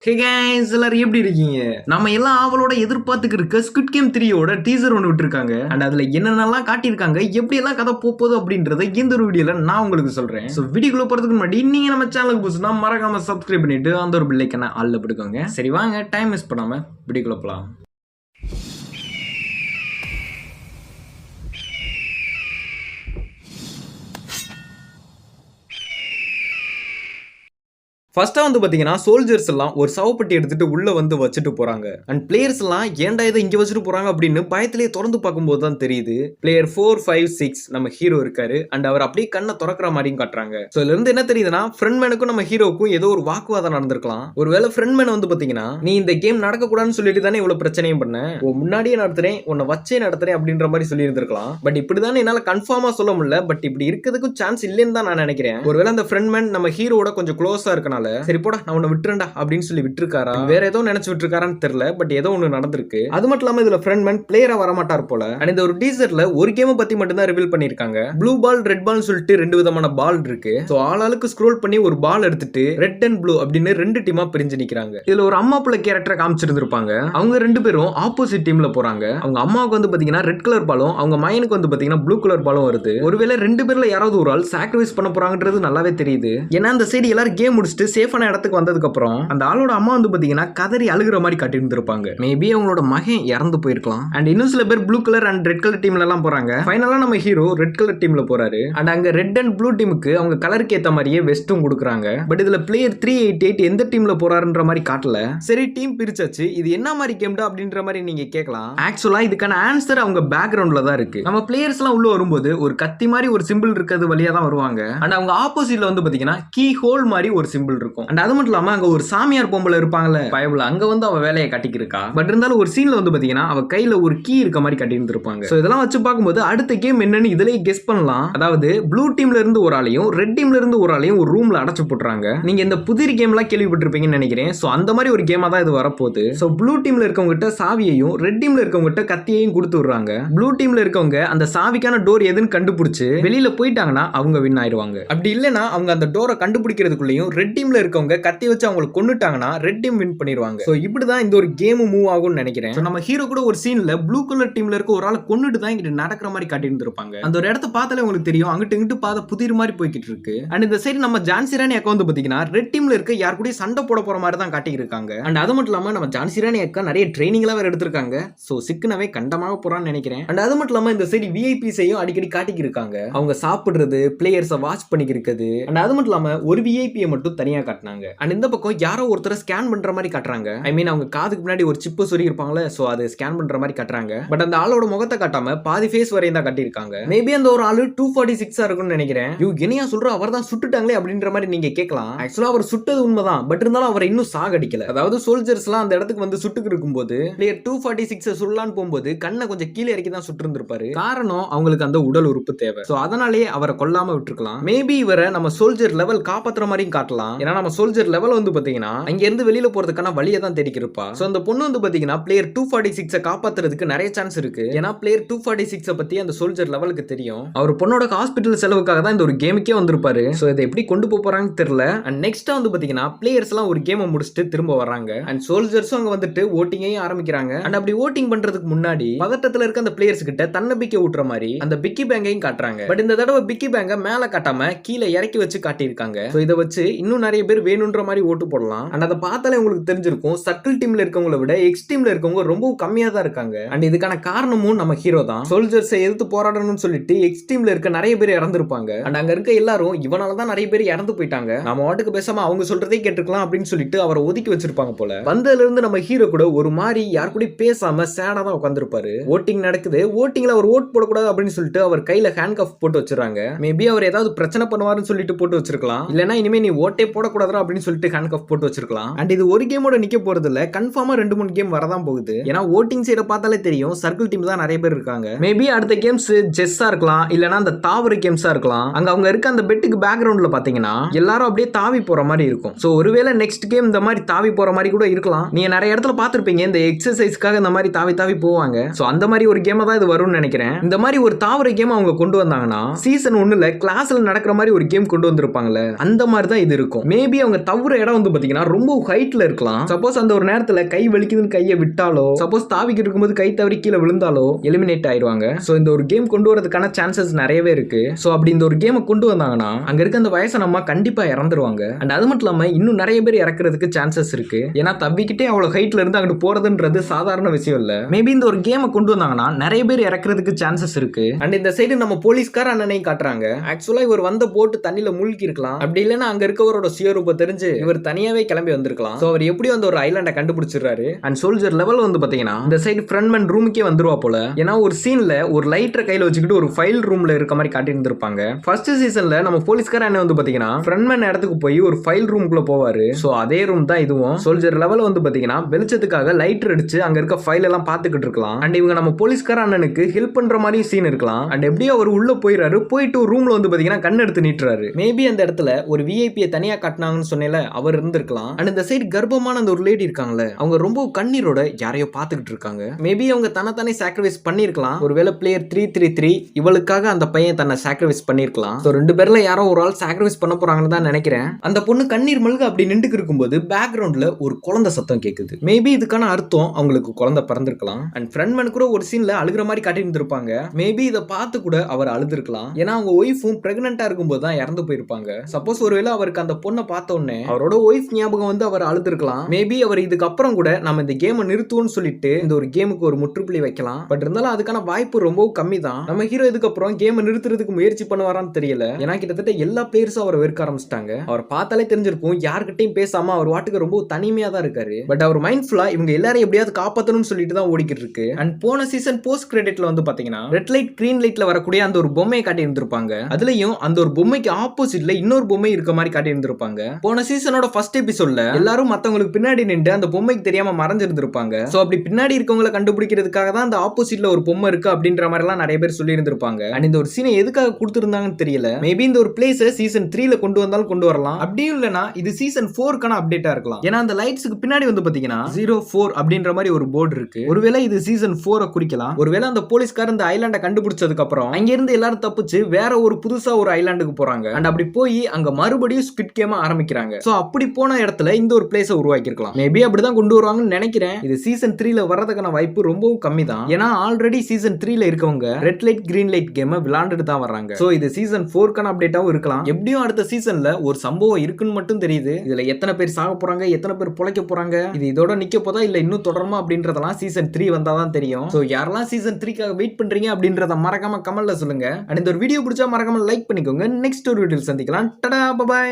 Hey guys, எல்லாரும் எப்படி இருக்கீங்க? நம்ம எல்லாம் ஆவலோட எதிர்பார்த்துக்கு இருக்க ஸ்குவிட் கேம் 3யோட டீசர் ஒன்று விட்டுருக்காங்க. அண்ட் அதுல என்னென்னலாம் காட்டியிருக்காங்க, எப்படி எல்லாம் கதை போகுது அப்படின்றத இந்த ஒரு வீடியோல நான் உங்களுக்கு சொல்றேன். ஸோ வீடியோக்குள்ள போறதுக்கு முன்னாடி நீங்க நம்ம சேனலுக்கு புதுசுனா மறக்காம சப்ஸ்கிரைப் பண்ணிட்டு அந்த ஒரு பெல் ஐக்கனை ஆல்ல போட்டுக்கோங்க. சரி வாங்க, டைம் வேஸ்ட் பண்ணாம வீடியோக்குள்ள போலாம். ஃபர்ஸ்டா வந்து பாத்தீங்கன்னா சோல்ஜர்ஸ் எல்லாம் ஒரு சவப்பட்டி எடுத்துட்டு உள்ள வந்து வச்சுட்டு போறாங்க. அண்ட் பிளேயர்ஸ் எல்லாம் ஏன்டா இதை இங்க வச்சுட்டு போறாங்க அப்படின்னு பயத்திலேயே திறந்து பார்க்கும்போது தான் தெரியுது. பிளேயர் 4, 5, 6 நம்ம ஹீரோ இருக்காரு. அண்ட் அவர் அப்படியே கண்ணை திறக்கிற மாதிரியும் காட்டுறாங்க. ஸோ இதுல இருந்து என்ன தெரியுதுன்னா, ஃப்ரெண்ட்மேனுக்கும் நம்ம ஹீரோக்கும் ஏதோ ஒரு வாக்குவாதம் நடந்திருக்கலாம். ஒருவேளை ஃப்ரெண்ட்மேன் வந்து பாத்தீங்கன்னா, நீ இந்த கேம் நடக்கக்கூடாதுன்னு சொல்லிட்டு தானே இவ்வளவு பிரச்சனையும் பண்ண, முன்னாடியே நடத்துறேன், உன்னை வச்சே நடத்துறேன் அப்படின்ற மாதிரி சொல்லி இருந்திருக்கலாம். பட் இப்படிதான் என்னால கன்ஃபார்மா சொல்ல முடியல. பட் இப்படி இருக்கிறதுக்கும் சான்ஸ் இல்லைன்னு தான் நான் நினைக்கிறேன். ஒருவேளை அந்த ஃப்ரெண்ட்மேன் நம்ம ஹீரோட கொஞ்சம் க்ளோஸா இருக்கனால சரி போடா நான் உன்னை விட்டுறேன்டா அப்படின்னு சொல்லி விட்டுருக்காரா, வேற ஏதோ நினைச்சு விட்டுருக்காரான்னு தெரியல. பட் ஏதோ ஒண்ணு நடந்திருக்கு. அது மட்டும் இல்லாம இதுல ஃப்ரெண்ட்மேன் பிளேயரா வரமாட்டார் போல. அண்ட் இந்த ஒரு டீசர்ல ஒரு கேம் பத்தி மட்டும் தான் ரிவீல் பண்ணிருக்காங்க. ப்ளூ பால், ரெட் பால் சொல்லிட்டு ரெண்டு விதமான பால் இருக்கு. சோ ஆளாளுக்கு ஸ்க்ரோல் பண்ணி ஒரு பால் எடுத்துட்டு ரெட் அண்ட் ப்ளூ அப்படின்னு ரெண்டு டீமா பிரிஞ்சு நிக்கிறாங்க. இதுல ஒரு அம்மா புள்ள கேரக்டரை காமிச்சிருந்திருப்பாங்க. அவங்க ரெண்டு பேரும் ஆப்போசிட் டீம்ல போறாங்க. அவங்க அம்மாவுக்கு வந்து பாத்தீங்கன்னா ரெட் கலர் பாலும், அவங்க மயனுக்கு வந்து பாத்தீங்கன்னா ப்ளூ கலர் பாலும் வருது. ஒருவேளை ரெண்டு பேர்ல யாராவது ஒரு ஆள் சாக்ரிஃபைஸ் பண்ண போறாங்கன்றது நல்லாவே தெரியுது. ஏன்னா அந்த சைடு எல்லாரும் கேம் முடிச்சுட்டு சேஃபான இடத்துக்கு வந்ததுக்கு அப்புறம் அந்த ஆளோட அம்மா வந்து பாத்தீங்கன்னா கதறி அழுகிற மாதிரி காட்டி இருந்திருப்பாங்க. மேபி அவங்களோட மகன் இறந்து போயிருக்கலாம். அண்ட் இன்னும் சில பேர் blue colour and red colour டீம்ல எல்லாம் போறாங்க. ஃபைனலா நம்ம ஹீரோ ரெட் கலர் டீம்ல போறாரு. அண்ட் அங்க ரெட் அண்ட் ப்ளூ டீமுக்கு அவங்க கலருக்கு ஏத்த மாதிரியே வெஸ்டும் கொடுக்குறாங்க. பட் இதுல பிளேயர் 388 எந்த டீம்ல போறாருன்ற மாதிரி காட்டல. சரி டீம் பிரிச்சாச்சு, இது என்ன மாதிரி கேம்டா அப்படின்ற மாதிரி நீங்க கேட்கலாம். ஆக்சுவலா இதுக்கான ஆன்சர் அவங்க பேக்ரவுண்ட்ல தான் இருக்கு. நம்ம பிளேயர்ஸ் எல்லாம் உள்ள வரும்போது ஒரு கத்தி மாதிரி ஒரு சிம்பிள் இருக்கிறது வழியா தான் வருவாங்க. அண்ட் அவங்க ஆப்போசிட்ல வந்து பாத்தீங்கன்னா கீ ஹோல் மாதிரி ஒரு சிம்பிள் இருக்கும். அண்ட் அது மட்டும் இல்லாம அங்க ஒரு சாமியார் பொம்பளை இருப்பாங்கல்ல பைபிள், அங்க வந்து அவ வேலையை கட்டிக்கு இருக்கா. பட் இருந்தாலும் ஒரு சீன்ல வந்து பாத்தீங்கன்னா அவ கையில ஒரு கீ இருக்க மாதிரி கட்டி இருந்திருப்பாங்க. சோ இதெல்லாம் வச்சு பார்க்கும்போது அடுத்த கேம் என்னன்னு இதுலயே கெஸ் பண்ணலாம். அதாவது ப்ளூ டீம்ல இருந்து ஒரு ஆளையும் ரெட் டீம்ல இருந்து ஒரு ஆளையும் ஒரு ரூம்ல அடைச்சு போட்டுறாங்க. நீங்க இந்த புதிர் கேம் எல்லாம் கேள்விப்பட்டிருப்பீங்கன்னு நினைக்கிறேன். சோ அந்த மாதிரி ஒரு கேமா தான் இது வரப்போகுது. சோ ப்ளூ டீம்ல இருக்கவங்க கிட்ட சாவியையும் ரெட் டீம்ல இருக்கவங்க கிட்ட கத்தியையும் கொடுத்து விடுறாங்க. ப்ளூ டீம்ல இருக்கவங்க அந்த சாவிக்கான டோர் எதுன்னு கண்டுபிடிச்சு வெளியில போயிட்டாங்கன்னா அவங்க வின் ஆயிடுவாங்க. அப்படி இல்லைன்னா அவங்க அந்த டோரை கண்டுபிடிக்கிறதுக்குள்ளேயும் ரெட் டீம்ல இருக்கவங்க கத்தி வச்சு அவங்களை கொண்டுட்டாங்கன்னா ரெட் டீம் வின் பண்ணிடுவாங்க. சோ இப்படி தான் இந்த ஒரு கேம் மூவ் ஆகும்னு நினைக்கிறேன். நம்ம ஹீரோ கூட ஒரு சீன்ல ப்ளூ கலர் டீம்ல இருக்க ஒரு ஆளை கொன்னுட்டு தான் இங்க நடக்கிற மாதிரி காட்டி இருந்திருப்பாங்க. அந்த ஒரு இடத்த பார்த்தாலே உங்களுக்கு தெரியும், அங்கிட்டு இங்கிட்டு பாத புதிர் மாதிரி போய்கிட்டு இருக்கு. அண்ட் இந்த சைடு நம்ம ஜான்சி ராணி அக்கா வந்து பாத்தீங்கன்னா ரெட் டீம்ல இருக்க யார் கூட சண்டை போட போற மாதிரி தான் காட்டி இருக்காங்க. அண்ட் அது மட்டும் இல்லாம நம்ம ஜான்சி ராணி அக்கா நிறைய ட்ரைனிங் எல்லாம் வேற எடுத்திருக்காங்க. சோ சிக்கனவே கண்டமாக போறான்னு நினைக்கிறேன். அண்ட் அது மட்டும் இல்லாம இந்த சைடு விஐபிஸையும் அடிக்கடி காட்டிக்கு இருக்காங்க. அவங்க சாப்பிடுறது, பிளேயர்ஸை வாட்ச் பண்ணிக்கு இருக்குது. அண்ட் அது மட்டும் இல்லாம ஒரு விஐபியை மட்டும் தனியா காட்டினாங்க. அண்ட் இந்த பக்கம் யாரோ ஒருத்தர் ஸ்கேன் பண்ற மாதிரி காட்டுறாங்க. ஐ மீன் அவங்க காதுக்கு முன்னாடி ஒரு சிப்பு சொறி இருப்பாங்களே, சோ அதை ஸ்கேன் பண்ற மாதிரி காட்டுறாங்க. பட் அந்த ஆளோட முகத்தை காட்டாம பாதி ஃபேஸ் வரையும் தான் காட்டியிருக்காங்க. மேபி அந்த ஒரு ஆளு 246 இருக்கும்னு நினைக்கிறேன். என்னையா சொல்ற, அவர் தான் சுட்டுட்டாங்களே அப்படின்ற மாதிரி நீங்க கேட்கலாம். ஆக்சுவலா அவர் சுட்டது உண்மைதான். பட் இருந்தாலும் அவரை இன்னும் சாகடிக்கல. அதாவது சோல்ஜர்ஸ் எல்லாம் அந்த இடத்துக்கு வந்து சுட்டுக்கு இருக்கும்போது பிளேயர் 246 சொல்லலான்னு போகும்போது கண்ணை கொஞ்சம் கீழே இறக்கி தான் சுட்டு இருந்திருப்பாரு. காரணம் அவங்களுக்கு அந்த உடல் உறுப்பு தேவை. சோ அதனாலேயே அவரை கொல்லாம விட்டுருக்கலாம். மேபி இவரை நம்ம சோல்ஜர் லெவல் காப்பாத்துற மாதிரியும் காட்டலாம். ஏன்னா நம்ம சோல்ஜர் லெவல் வந்து பாத்தீங்கன்னா அங்க இருந்து வெளியில போறதுக்கான வழியை தான் தேடிக்கிருப்பா. சோ அந்த பொண்ணு வந்து பாத்தீங்கன்னா பிளேயர் 246 காப்பாத்துறதுக்கு நிறைய சான்ஸ் இருக்கு. ஏன்னா பிளேயர் 246 பத்தி அந்த சோல்ஜர் லெவலுக்கு தெரியும். அவர் பொண்ணோட ஹாஸ்பிட்டல் செலவுக்காக தான் இந்த ஒரு கேமுக்கே வந்திருப்பாரு. சோ இதை எப்படி கொண்டு போறாங்கன்னு தெரியல. அண்ட் நெக்ஸ்ட் வந்து பாத்தீங்கன்னா பிளேயர்ஸ் எல்லாம் ஒரு கேமை முடிச்சுட்டு திரும்ப வர்றாங்க. அண்ட் சோல்ஜர்ஸும் அங்க வந்துட்டு ஓட்டிங்கையும் ஆரம்பிக்கிறாங்க. அண்ட் அப்படி ஓட்டிங் பண்றதுக்கு முன்னாடி பதட்டத்துல இருக்க அந்த பிளேயர்ஸ் கிட்ட தன்னம்பிக்கை ஊட்டுற மாதிரி அந்த பிக்கி பேங்கையும் காட்டுறாங்க. பட் இந்த தடவை பிக்கி பேங்க மேல காட்டாம கீழே இறக்கி வச்சு காட்டியிருக்காங்க. சோ இதை வச்சு இன்னும் நிறைய பேர் வேணும்ன்ற மாதிரி ஓட்டு போடலாம். அண்ட் அதை பார்த்தாலே உங்களுக்கு தெரிஞ்சிருக்கும், சர்க்கிள் டீம்ல இருக்கவங்கள விட எக்ஸ் டீம்ல இருக்கவங்க ரொம்ப கம்மியா தான் இருக்காங்க. அண்ட் இதுக்கான காரணமும் நம்ம ஹீரோ தான். சோல்ஜர்ஸை எதிர்த்து போராடணும்னு சொல்லிட்டு எக்ஸ் டீம்ல இருக்க நிறைய பேர் இறந்திருப்பாங்க. அண்ட் அங்க இருக்க எல்லாரும் இவனால தான் நிறைய பேர் இறந்து போயிட்டாங்க, நம்ம வாட்டுக்கு பேசாம அவங்க சொல்றதே கேட்டுக்கலாம் அப்படின்னு சொல்லிட்டு அவரை ஒதுக்கி வச்சிருப்பாங்க போல. வந்ததுல இருந்து நம்ம ஹீரோ கூட ஒரு மாதிரி யார் கூட பேசாம சேடா தான் உட்காந்துருப்பாரு. ஓட்டிங் நடக்குது, ஓட்டிங்ல அவர் ஓட் போடக்கூடாது அப்படின்னு சொல்லிட்டு அவர் கையில ஹேண்ட் கஃப் போட்டு வச்சிருக்காங்க. மேபி அவர் ஏதாவது பிரச்சனை பண்ணுவாருன்னு சொல்லிட்டு போட்டு வச்சிருக்கலாம். இல்லனா இனிமே நீ ஓட்டே போடக்கூடாது அப்படின்னு சொல்லிட்டு ஹேண்ட் கஃப் போட்டு வச்சிருக்கலாம். அண்ட் இது ஒரு கேமோட நிக்க போறது இல்ல, கன்ஃபார்மா 2-3 கேம் வரதான் போகுது. ஏன்னா ஓட்டிங் சைட பார்த்தாலே தெரியும் சர்க்கிள் டீம் தான் நிறைய பேர் இருக்காங்க. மேபி அடுத்த கேம்ஸ் செஸ்ஸா இருக்கலாம், இல்லனா அந்த தாவர கேம்ஸா இருக்கலாம். அங்க அவங்க இருக்க அந்த பெட்டுக்கு பேக்ரவுண்ட்ல பாத்தீங்கன்னா எல்லாரும் அப்படியே தாவி போற மாதிரி இருக்கும். சோ ஒருவேளை நெக்ஸ்ட் கேம் இந்த மாதிரி தாவி போற மாதிரி கூட இருக்கலாம். நீங்க நிறைய இடத்துல பாத்திருப்பீங்க இந்த எக்ஸசைஸ்க்காக இந்த மாதிரி தாவி தாவி போவாங்க. சோ அந்த மாதிரி ஒரு கேமா தான் இது வரும்னு நினைக்கிறேன். இந்த மாதிரி ஒரு தாவர கேம் அவங்க கொண்டு வந்தாங்கன்னா சீசன் 1ல கிளாஸ்ல நடக்கிற மாதிரி ஒரு கேம் கொண்டு வந்திருப்பாங்கல்ல, அந்த மாதிரி தான் இது இருக்கும். மேபி அவங்க தவற இடம் வந்து பாத்தீங்கன்னா ரொம்ப ஹைட்ல இருக்கலாம். சப்போஸ் அந்த ஒரு நேரத்துல கை வலிக்குதுன்னு கையை விட்டாலோ, சப்போஸ் தாவிக்கிட்டு இருக்கும்போது கை தவறி கீழே விழுந்தாலோ எலிமினேட் ஆயிடுவாங்க. சோ இந்த ஒரு கேம் கொண்டு வரதுக்கான சான்சஸ் நிறையவே இருக்கு. சோ அப்படி இந்த ஒரு கேமை கொண்டு வந்தாங்கன்னா அங்க இருக்க அந்த வயசானம்மா கண்டிப்பா இறந்துருவாங்க. அண்ட் அது மட்டும் இல்லாம இன்னும் நிறைய பேர் இறக்குறதுக்கு சான்சஸ் இருக்கு. ஏன்னா தவிக்கிட்டே அவ்வளவு ஹைட்ல இருந்து அங்கிட்டு போறதுன்றது சாதாரண விஷயம் இல்ல. மேபி இந்த ஒரு கேமை கொண்டு வந்தாங்கன்னா நிறைய பேர் இறக்குறதுக்கு சான்சஸ் இருக்கு. அண்ட் இந்த சைடு நம்ம போலீஸ்கார அண்ணனையும் காட்டுறாங்க. ஆக்சுவலா இவர் வந்த போட்டு தண்ணியில மூழ்கி இருக்கலாம். அப்படி இல்லைன்னா அங்க இருக்கவரோட சுயரூபம் தெரிஞ்சு இவர் தனியாவே கிளம்பி வந்திருக்கலாம். சோ அவர் எப்படி வந்து ஒரு ஐலாண்டை கண்டுபிடிச்சிடுறாரு. அண்ட் சோல்ஜர் லெவல் வந்து பாத்தீங்கன்னா இந்த சைடு ஃப்ரண்ட்மேன் ரூமுக்கே வந்துருவா போல. ஏன்னா ஒரு சீன்ல ஒரு லைட்டரை கையில வச்சுக்கிட்டு ஒரு ஃபைல் ரூம்ல இருக்க மாதிரி காட்டி இருந்திருப்பாங்க. ஃபர்ஸ்ட் சீசன்ல நம்ம போலீஸ்கார அண்ணன் வந்து பாத்தீங்கன்னா ஃப்ரண்ட்மேன் இடத்துக்கு போய் ஒரு ஃபைல் ரூமுக்குள்ள போவாரு. சோ அதே ரூம் தான் இதுவும். சோல்ஜர் லெவல் வந்து பாத்தீங்கன்னா வெளிச்சத்துக்காக லைட்டர் அடிச்சு அங்க இருக்க ஃபைல் எல்லாம் பாத்துக்கிட்டு இருக்கலாம். அண்ட் இவங்க நம்ம போலீஸ்கார அண்ணனுக்கு ஹெல்ப் பண்ற மாதிரி சீன் இருக்கலாம். அண்ட் எப்படியோ அவர் உள்ள போயிறாரு. போயிட்டு ஒரு ரூம்ல வந்து பாத்தீங்கன்னா கண் எடுத்து நீட்டுறாரு. மேபி அந்த இடத்துல ஒரு விஐபியை தனியா காட்டினாங்கன்னு சொன்னேல, அவர் இருந்திருக்கலாம். அண்ட் இந்த சைடு கர்ப்பமான அந்த ஒரு லேடி இருக்காங்கல்ல, அவங்க ரொம்ப கண்ணீரோட யாரையோ பாத்துக்கிட்டு இருக்காங்க. மேபி அவங்க தன்னை சாக்ரிஃபைஸ் பண்ணிருக்கலாம். ஒருவேளை பிளேயர் 333 இவளுக்காக அந்த பையன் தன்னை சாக்ரிஃபைஸ் பண்ணிருக்கலாம். சோ ரெண்டு பேர்ல யாரோ ஒரு ஆள் சாக்ரிஃபைஸ் பண்ண போறாங்கன்னு தான் நினைக்கிறேன். அந்த பொண்ணு கண்ணீர் மல்க அப்படி நின்றுக்கு இருக்கும்போது பேக்ரவுண்ட்ல ஒரு குழந்தை சத்தம் கேக்குது. மேபி இதுக்கான அர்த்தம் அவங்களுக்கு குழந்தை பிறந்திருக்கலாம். அண்ட் ஃப்ரெண்ட்மேன் கூட ஒரு சீன்ல அழுகிற மாதிரி காட்டி இருந்திருப்பாங்க. மேபி இதை பார்த்து கூட அவர் அழுதுருக்கலாம். ஏன்னா அவங்க ஒய்ஃபும் பிரெக்னெண்டா இருக்கும்போது தான் இறந்து போயிருப்பாங்க. சப்போஸ் ஒருவேளை அவருக்கு அந்த பொண்ணை பார்த்த உடனே அவரோட ஒய்ஃப் ஞாபகம் வந்து அவர் அழுதுருக்கலாம். மேபி அவர் இதுக்கப்புறம் கூட நம்ம இந்த கேமை நிறுத்துவோம்னு சொல்லிட்டு இந்த ஒரு கேமுக்கு ஒரு முற்றுப்புள்ளி வைக்கலாம். பட் இருந்தாலும் அதுக்கான வாய்ப்பு ரொம்ப கம்மி தான். நம்ம ஹீரோ இதுக்கப்புறம் கேமை நிறுத்துறதுக்கு முயற்சி பண்ணுவாரான்னு தெரியல. ஏன்னா கிட்டத்தட்ட எல்லா பிளேயர்ஸும் அவரை வெறுக்க ஆரம்பிச்சிட்டாங்க. அவர் பார்த்தாலே தெரிஞ்சிருக்கும் யார்கிட்டையும் பேசாம அவர் வாட்டுக்கு ரொம்ப தனிமையா தான் இருக்காரு. பட் அவர் மைண்ட்ஃபுல்லா இவங்க எல்லாரும் எப்படியாவது காப்பாத்தணும்னு சொல்லிட்டு தான் ஓடிக்கிட்டு இருக்கு. அண்ட் போன சீசன் போஸ்ட் கிரெடிட்ல வந்து பாத்தீங்கன்னா ரெட் லைட் கிரீன் லைட்ல வரக்கூடிய அந்த ஒரு பொம்மையை காட்டி இருந்திருப்பாங்க. அதுலயும் அந்த ஒரு பொம்மைக்கு ஆப்போசிட்ல இன்னொரு பொம்மை இருக்க மாதிரி காட்டி இருந்திருப்பாங்க. போன சீசனோட ஃபர்ஸ்ட் எபிசோட்ல எல்லாரும் மத்தவங்களுக்கு பின்னாடி நின்று அந்த பொம்மைக்கு தெரியாம மறைஞ்சிருந்திருப்பாங்க. சோ அப்படி பின்னாடி இருக்கவங்களை கண்டுபிடிக்கிறதுக்காக தான் அந்த ஆப்போசிட்ல ஒரு பொம்மை இருக்கு அப்படின்ற மாதிரி எல்லாம் நிறைய பேர் சொல்லி இருந்திருப்பாங்க. அண்ட் இந்த ஒரு சீனை எதுக்காக கொடுத்திருந்தாங்கன்னு தெரியல. மேபி இந்த ஒரு பிளேஸை சீசன் 3ல கொண்டு வந்தாலும் கொண்டு வரலாம். அப்படியும் இல்லனா இது சீசன் 4க்கான அப்டேட்டா இருக்கலாம். ஏன்னா அந்த லைட்ஸ்க்கு பின்னாடி வந்து பாத்தீங்கன்னா 04 அப்படின்ற மாதிரி ஒரு போர்டு இருக்கு. ஒருவேளை இது சீசன் 4 குறிக்கலாம். ஒருவேளை அந்த போலீஸ்காரர் இந்த ஐலாண்டை கண்டுபிடிச்சதுக்கு அப்புறம் அங்க இருந்து எல்லாரும் தப்பிச்சு வேற ஒரு புதுசா ஒரு ஐலாண்டுக்கு போறாங்க. அண்ட் அப்படி போய் அங்க மறுபடியும் ஸ்குவிட் கேம் ஆரம்பிக்கிறாங்க. சோ அப்படி போன இடத்துல இந்த ஒரு பிளேஸை உருவாக்கி இருக்கலாம். மேபி அப்படிதான் கொண்டு வருவாங்கன்னு நினைக்கிறேன். இது சீசன் 3ல வரதுக்கான வாய்ப்பு ரொம்பவும் கம்மி தான். ஏன்னா ஆல்ரெடி சீசன் 3ல இருக்கவங்க red light green light game விளையாண்டுட்டு தான் வர்றாங்க. சோ இது சீசன் 4க்கான அப்டேட்டாவும் இருக்கலாம். எப்படியும் அடுத்த சீசன்ல ஒரு சம்பவம் இருக்குன்னு மட்டும் தெரியுது. இதுல எத்தனை பேர் சாக போறாங்க, எத்தனை பேர் பொழைக்க போறாங்க, இது இதோட நிக்க போதா இல்ல இன்னும் தொடருமா அப்படின்றதெல்லாம் சீசன் 3 வந்தாதான் தெரியும். சோ யாரெல்லாம் சீசன் 3க்காக வெயிட் பண்றீங்க அப்படின்றத மறக்காம கமெண்ட்ல சொல்லுங்க. அண்ட் இந்த ஒரு வீடியோ பிடிச்சா மறக்காம லைக் பண்ணிக்கோங்க. நெக்ஸ்ட் ஒரு வீடியோல சந்திக்கலாம். டடா பை.